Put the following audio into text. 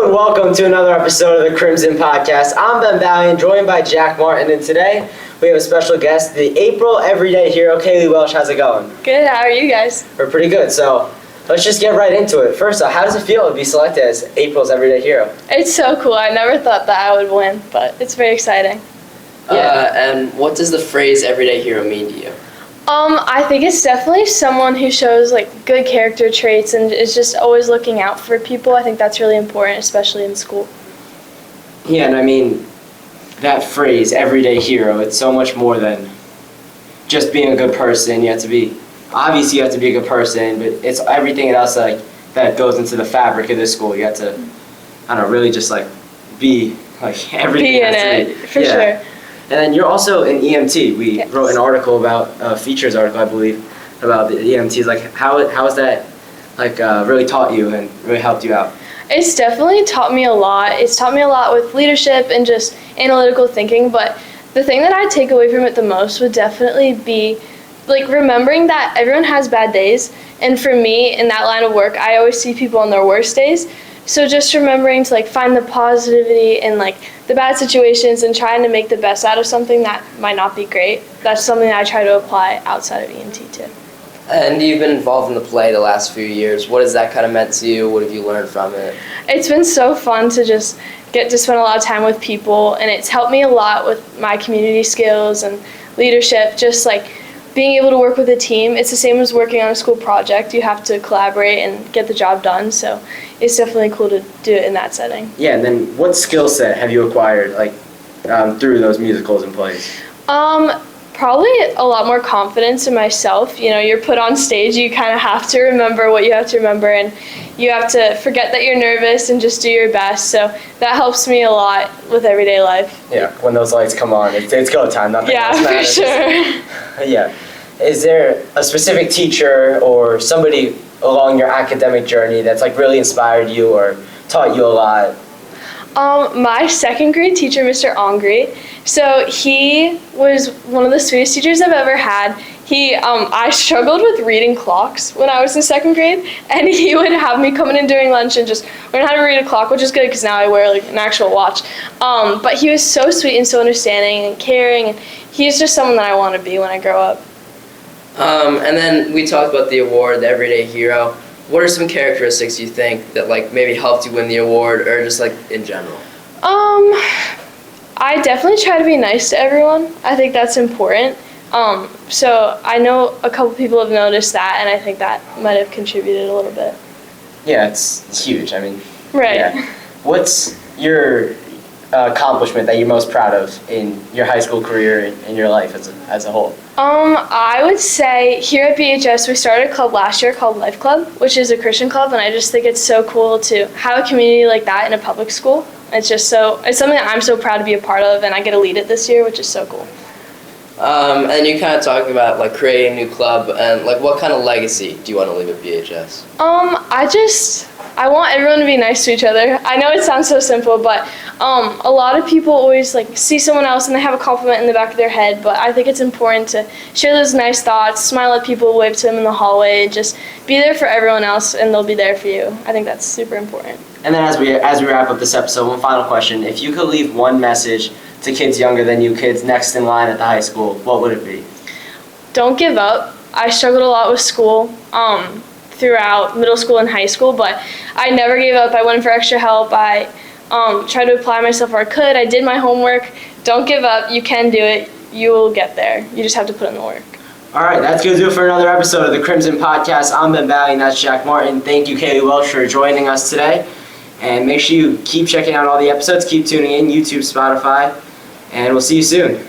Hello and welcome to another episode of the Crimson Podcast. I'm Balian, joined by Jack Martin, and today we have a special guest, the April everyday hero, Kaley Welsh. How's it going? Good, how are you guys? We're pretty good, so let's just get right into it. First off, how does it feel to be selected as April's everyday hero? It's so cool. I never thought that I would win, but it's very exciting. And what does the phrase everyday hero mean to you? I think it's definitely someone who shows good character traits and is just always looking out for people. I think that's really important, especially in school. Yeah, and I mean, that phrase, everyday hero, it's so much more than just being a good person. Obviously you have to be a good person, but it's everything else that goes into the fabric of this school. You have to, really just be everything. Be in it, for sure. And then you're also an EMT. We wrote an article about, a features article, I believe, about the EMTs. How has that really taught you and really helped you out? It's definitely taught me a lot. It's taught me a lot with leadership and just analytical thinking, but the thing that I take away from it the most would definitely be remembering that everyone has bad days. And for me, in that line of work, I always see people on their worst days. So just remembering to find the positivity in the bad situations and trying to make the best out of something that might not be great. That's something that I try to apply outside of EMT too. And you've been involved in the play the last few years. What has that kind of meant to you? What have you learned from it? It's been so fun to just get to spend a lot of time with people, and it's helped me a lot with my community skills and leadership, just being able to work with a team. It's the same as working on a school project. You have to collaborate and get the job done, so it's definitely cool to do it in that setting. Yeah, and then what skill set have you acquired through those musicals and plays? Probably a lot more confidence in myself. You're put on stage, you kind of have to remember what you have to remember, and you have to forget that you're nervous and just do your best. So that helps me a lot with everyday life. Yeah, when those lights come on, it's go time. Nothing else matters. For sure. Yeah. Is there a specific teacher or somebody along your academic journey that's really inspired you or taught you a lot? My second grade teacher, Mr. Ongri. So he was one of the sweetest teachers I've ever had. I struggled with reading clocks when I was in second grade, and he would have me come in during lunch and just learn how to read a clock, which is good because now I wear an actual watch. But he was so sweet and so understanding and caring, and he's just someone that I want to be when I grow up. And then we talked about the award, the Everyday Hero. What are some characteristics you think that maybe helped you win the award, or just in general? I definitely try to be nice to everyone. I think that's important. So I know a couple people have noticed that, and I think that might have contributed a little bit. Yeah, it's huge. Right. Yeah. What's your accomplishment that you're most proud of in your high school career and in your life as a whole? I would say here at BHS we started a club last year called Life Club, which is a Christian club, and I just think it's so cool to have a community like that in a public school. It's something that I'm so proud to be a part of, and I get to lead it this year, which is so cool. And you kind of talked about creating a new club, and what kind of legacy do you want to leave at BHS? I want everyone to be nice to each other. I know it sounds so simple, but a lot of people always see someone else and they have a compliment in the back of their head, but I think it's important to share those nice thoughts, smile at people, wave to them in the hallway, and just be there for everyone else, and they'll be there for you. I think that's super important. And then as we wrap up this episode, one final question. If you could leave one message to kids younger than you, kids next in line at the high school, what would it be? Don't give up. I struggled a lot with school throughout middle school and high school, but I never gave up. I went for extra help. I tried to apply myself where I could. I did my homework. Don't give up. You can do it. You will get there. You just have to put in the work. All right, that's going to do it for another episode of the Crimson Podcast. I'm Ben Balian, that's Jack Martin. Thank you, Kaley Welsh, for joining us today. And make sure you keep checking out all the episodes. Keep tuning in, YouTube, Spotify, and we'll see you soon.